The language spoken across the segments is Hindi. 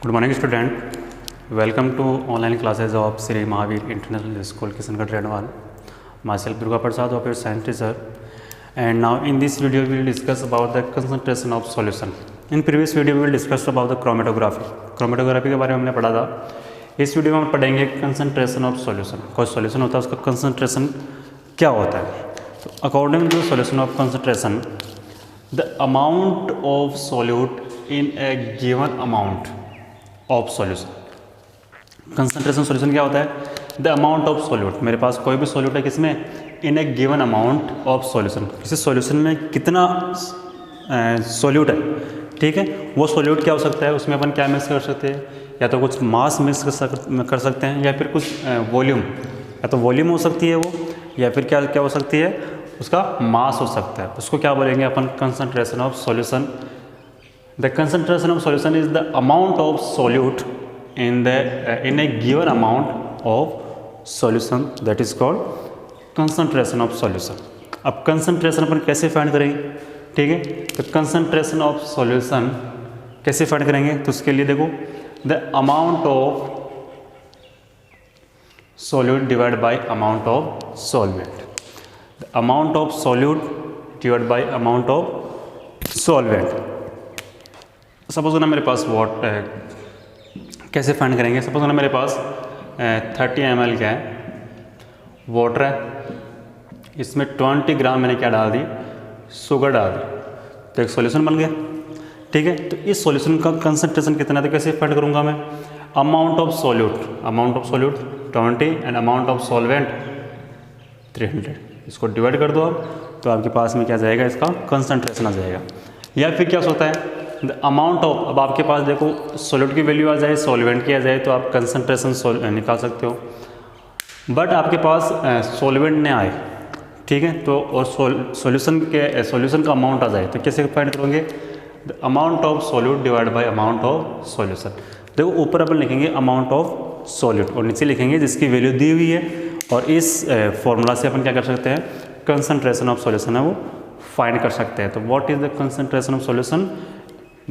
Good morning student, welcome to online classes of Shri Mahavir international school Kishangarh Renwal. Myself Durga Prasad of your science teacher, and now in this video we will discuss about the concentration of solution. In previous video we will discuss about the chromatography. Chromatography के बारे में हमने पढ़ा था. इस वीडियो में हम पढ़ेंगे concentration of solution. कोई solution होता है उसका concentration क्या होता है. तो according to solution of concentration, the amount of solute in a given amount of solution. Concentration solution क्या होता है? The amount of solute. मेरे पास कोई भी सोल्यूट है किसमें, इन a given amount of solution. किसी सॉल्यूशन में कितना सोल्यूट है, ठीक है, वो सोल्यूट क्या हो सकता है, उसमें अपन क्या मिक्स कर सकते हैं, या तो कुछ मास मिक्स कर सकते हैं, या फिर कुछ वॉल्यूम, या तो वॉल्यूम हो सकती है वो, या फिर क्या क्या हो सकती है, उसका मास हो सकता है. उसको क्या बोलेंगे अपन, concentration of solution. The concentration of solution is the amount of solute in a given amount of solution, that is called concentration of solution. अब कंसंट्रेशन अपन कैसे फाइंड करेंगे, ठीक है, तो कंसंट्रेशन ऑफ सॉल्यूशन कैसे फाइंड करेंगे, तो उसके लिए देखो, the amount of solute divide by amount of solvent. The amount of solute divide by amount of solvent. Suppose ना मेरे पास कैसे फाइंड करेंगे, सपोज ना मेरे पास 30 ml क्या है, वाटर है, इसमें 20 ग्राम मैंने क्या डाल दी, शुगर डाल दी, तो एक सॉल्यूशन बन गया, ठीक है. तो इस सॉल्यूशन का कंसंट्रेशन कितना है, तो कैसे फाइंड करूंगा मैं, amount of solute 20 and amount of solvent 300. इसको डिवाइड कर दो आप, तो आपके पास में क्या जाएगा, इसका कंसंट्रेशन आ जाएगा. या फिर क्या होता है, द अमाउंट ऑफ, अब आपके पास देखो सोल्यूट की वैल्यू आ जाए, सॉल्वेंट की आ जाए, तो आप कंसंट्रेशन निकाल सकते हो. बट आपके पास सॉल्वेंट ने आए, ठीक है, तो और सॉल्यूशन का अमाउंट आ जाए, तो कैसे फाइंड करोगे, the amount of solute divide by amount of solution. देखो ऊपर अपन लिखेंगे अमाउंट ऑफ सोल्यूट और नीचे लिखेंगे जिसकी वैल्यू दी हुई है, और इस फॉर्मूला से अपन क्या कर सकते हैं, कंसंट्रेशन ऑफ सॉल्यूशन है वो फाइंड कर सकते हैं. तो what is the concentration of solution,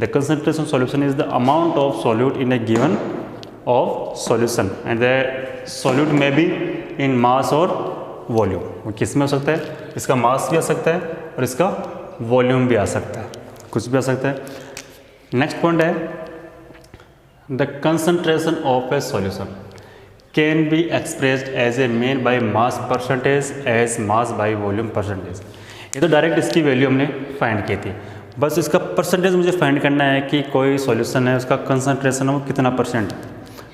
the concentration solution is the amount of solute in a given of solution, and the solute may be in mass or volume. वो किस में हो सकता है, इसका मास भी आ सकता है और इसका वॉल्यूम भी आ सकता है, कुछ भी आ सकता है. नेक्स्ट पॉइंट है, the concentration of a solution can be expressed as a mean by mass percentage as mass by volume percentage. ये तो डायरेक्ट इसकी वैल्यू हमने फाइंड की थी, बस इसका परसेंटेज मुझे फाइंड करना है कि कोई सॉल्यूशन है उसका कंसंट्रेशन है वो कितना परसेंट है,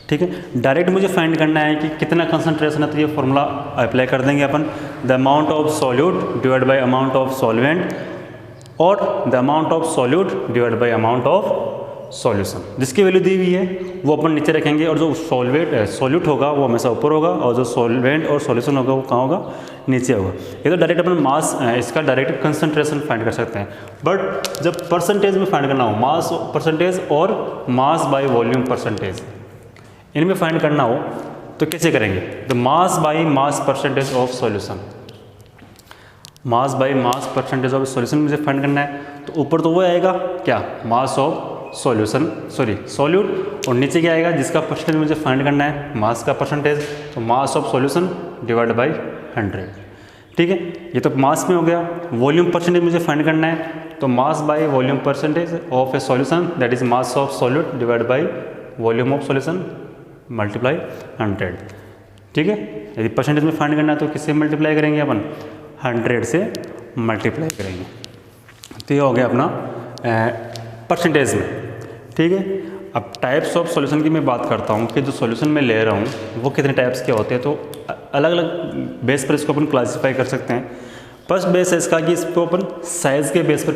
ठीक है. डायरेक्ट मुझे फाइंड करना है कि कितना कंसंट्रेशन है, तो ये फॉर्मूला अप्लाई कर देंगे अपन, the amount of solute divide by amount of solvent, और the amount of solute divide by amount of solution. जिसकी वैल्यू दी हुई है वो अपन नीचे रखेंगे, और जो सोल्यूट होगा वो हमेशा ऊपर होगा, और जो सॉल्वेंट और सॉल्यूशन होगा वो कहाँ होगा, नीचे होगा. ये तो डायरेक्ट अपन मास, इसका डायरेक्ट कंसंट्रेशन फाइंड कर सकते हैं. बट जब परसेंटेज में फाइंड करना हो, मास परसेंटेज और मास बाय वॉल्यूम परसेंटेज, इनमें फाइंड करना हो तो कैसे करेंगे, the mass by mass percentage of solution. Mass by mass percentage of solution मुझे फाइंड करना है, तो ऊपर तो वो आएगा क्या, मास ऑफ सोल्यूट, और नीचे क्या आएगा, जिसका परसेंटेज मुझे फाइंड करना है, मास का परसेंटेज, तो mass of solution divide by 100, ठीक है. ये तो मास में हो गया. वॉल्यूम परसेंटेज मुझे फाइंड करना है, तो मास by volume percentage of a solution, that is mass of solute divide by volume of solution multiply 100, ठीक है. यदि परसेंटेज में फाइंड करना है तो किससे मल्टीप्लाई करेंगे अपन, 100 से मल्टीप्लाई करेंगे. तो ये हो गया अपना परसेंटेज में, ठीक है. अब टाइप्स ऑफ सॉल्यूशन की मैं बात करता हूँ कि जो सॉल्यूशन मैं ले रहा हूँ वो कितने टाइप्स के होते हैं, तो अलग अलग बेस पर इसको अपन क्लासीफाई कर सकते हैं. फर्स्ट बेस है इसका कि इसको अपन साइज़ के बेस पर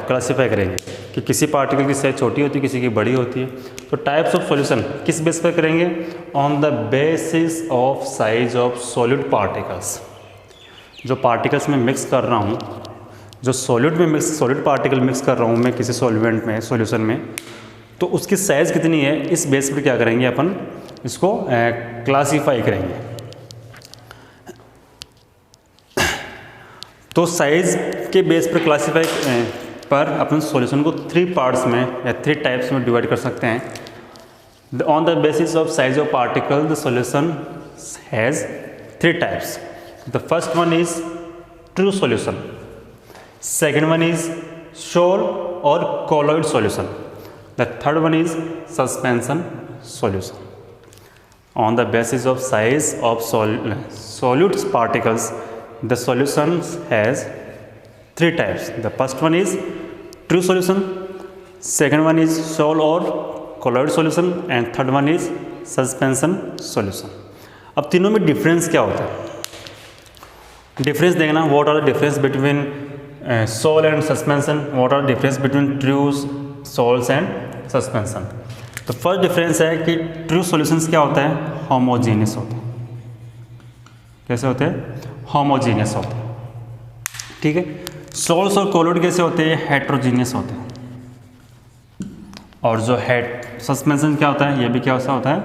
क्लासीफाई करेंगे कि किसी पार्टिकल की साइज़ छोटी होती है, किसी की बड़ी होती है. तो टाइप्स ऑफ सॉल्यूशन किस बेस पर करेंगे, on the basis of size of solid particles. जो पार्टिकल्स में मिक्स कर रहा हूँ, जो सॉलिड पार्टिकल मिक्स कर रहा हूँ मैं किसी सॉल्वेंट में, सॉल्यूशन में, तो उसकी साइज़ कितनी है, इस बेस पर क्या करेंगे अपन, इसको क्लासीफाई करेंगे. तो साइज़ के बेस पर क्लासीफाई पर अपन सॉल्यूशन को 3 पार्ट्स में या 3 टाइप्स में डिवाइड कर सकते हैं. On the basis of size of particle, the solution has three types. The first one is true solution. Second one is shoal or colloid solution. The third one is suspension solution. On the basis of size of solute particles, the solution has three types. The first one is true solution, second one is shoal or colloid solution and third one is suspension solution. अब तीनों में डिफरेंस क्या होता है? डिफरेंस देखना, what are the difference between sol and suspension, what are the difference between true sols and suspension. तो फर्स्ट डिफरेंस है कि ट्रू सॉल्यूशंस क्या होता है? होमोजीनियस होते हैं. कैसे होते हैं? होमोजीनियस होते हैं. ठीक है. सोल्स और कोलोइड कैसे होते हैं? हेट्रोजीनियस होते हैं. और जो सस्पेंशन क्या होता है? ये भी क्या होता है?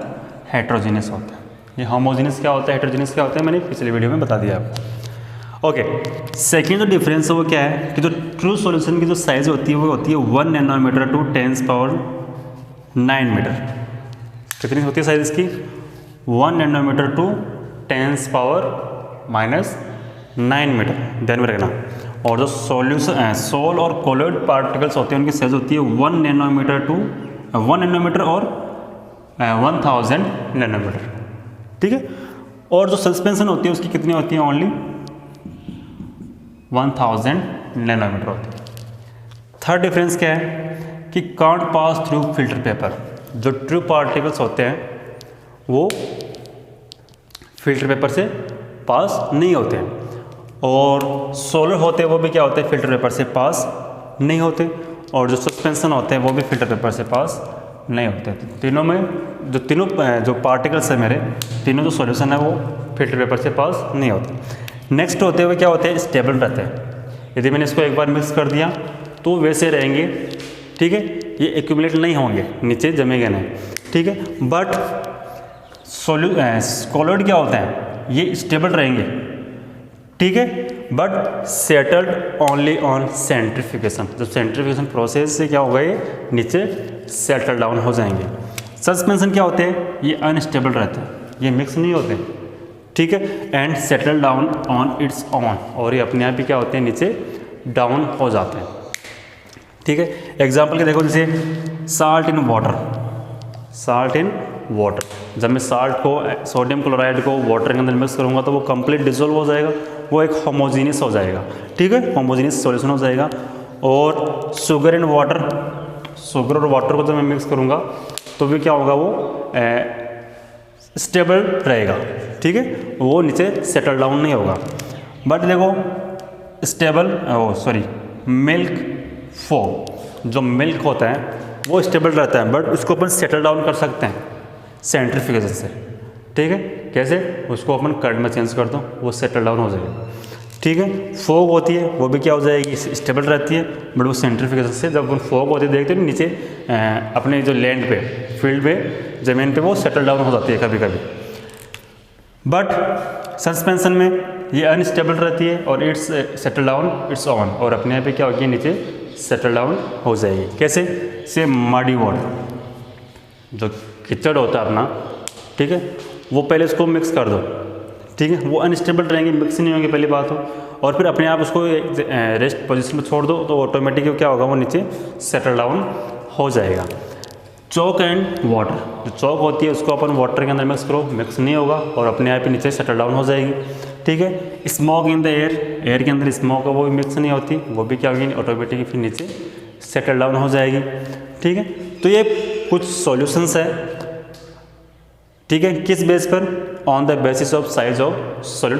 हेट्रोजीनियस होता है. ये होमोजीनियस क्या होता है, हेट्रोजीनियस क्या होता है, मैंने पिछले वीडियो में बता दिया आपको. ओके. सेकेंड जो डिफरेंस है वो क्या है कि जो ट्रू सॉल्यूशन की जो साइज होती है वो होती है 1 नैनोमीटर टू 10⁻9 मीटर. कितनी होती है साइज इसकी? 1 नैनोमीटर टू 10⁻⁻9 मीटर. ध्यान में रखना. और जो सॉल्यूशन सोल और कोलोइड पार्टिकल्स होते हैं उनकी साइज होती है 1 नैनोमीटर और 1000 नैनोमीटर. ठीक है. और जो सस्पेंशन होती है उसकी कितनी होती है? ओनली 1000 नैनोमीटर होती है. थर्ड डिफरेंस क्या है कि can't pass through filter paper. जो ट्रू पार्टिकल्स होते हैं वो फिल्टर पेपर से पास नहीं होते हैं और सोलर होते हैं वो भी क्या होते हैं? फिल्टर पेपर से पास नहीं होते. और जो सस्पेंशन होते हैं वो भी फिल्टर पेपर से पास नहीं होते. तीनों में तीनों जो पार्टिकल्स है मेरे, तीनों जो सॉल्यूशन है वो फिल्टर पेपर से पास नहीं होते. नेक्स्ट होते हुए क्या होते हैं? स्टेबल रहते हैं. यदि मैंने इसको एक बार मिक्स कर दिया तो वैसे रहेंगे. ठीक है. ये एक्यूमुलेट नहीं होंगे, नीचे जमेंगे नहीं. ठीक है. बट कोलोइड क्या होता है? ये स्टेबल रहेंगे. ठीक है. But settled only on centrifugation. जब सेंट्रीफ्यूगेशन प्रोसेस से क्या होगा? ये नीचे सेटल डाउन हो जाएंगे. सस्पेंशन क्या होते हैं? ये अनस्टेबल रहते हैं, ये मिक्स नहीं होते. ठीक है. And settle down on it's on. और ये अपने आप ही क्या होते हैं? नीचे डाउन हो जाते हैं. ठीक है. एग्जाम्पल के देखो, जैसे salt in water. Salt in water. जब मैं साल्ट को, सोडियम क्लोराइड को वाटर के अंदर मिक्स करूँगा तो वो कंप्लीट डिसॉल्व हो जाएगा, वो एक होमोजीनियस हो जाएगा. ठीक है. होमोजीनियस सॉल्यूशन हो जाएगा. और शुगर इन वाटर, शुगर और वाटर को जब मैं मिक्स करूँगा तो भी क्या होगा? वो स्टेबल रहेगा. ठीक है. वो नीचे सेटल डाउन नहीं होगा. बट देखो मिल्क फोम, जो मिल्क होता है वो स्टेबल रहता है बट उसको अपन सेटल डाउन कर सकते हैं सेंट्रीफ्यूगेशन से. ठीक है. कैसे? उसको अपन कर्ड में चेंज कर दो, वो सेटल डाउन हो जाएगा. ठीक है. फॉग होती है वो भी क्या हो जाएगी? स्टेबल रहती है बट वो सेंट्रीफ्यूगेशन से, जब फॉग होती है देखते हैं नीचे अपने जो लैंड पे, फील्ड पे, ज़मीन पे वो सेटल डाउन हो जाती है कभी कभी. बट सस्पेंशन में ये अनस्टेबल रहती है और it's settle down it's on. और अपने आप ही क्या होगी? नीचे सेटल डाउन हो जाएगी. कैसे? से मडी वाटर, जो कीचड़ होता है अपना, ठीक है, वो पहले उसको मिक्स कर दो. ठीक है. वो अनस्टेबल रहेंगे, मिक्स नहीं होंगे पहली बात हो. और फिर अपने आप उसको रेस्ट पोजीशन में छोड़ दो तो ऑटोमेटिक क्या होगा? वो नीचे सेटल डाउन हो जाएगा. Chalk and water. जो चॉक होती है उसको अपन वाटर के अंदर मिक्स करो, मिक्स नहीं होगा और अपने आप ही नीचे सेटल डाउन हो जाएगी. ठीक है. Smoke in the air, air के अंदर स्मोक है वो भी मिक्स नहीं होती, वो भी क्या होगी? ऑटोमेटिक फिर नीचे सेटल डाउन हो जाएगी. ठीक है. तो ये कुछ सॉल्यूशंस है. ठीक है. किस बेस पर? On the basis of size of solid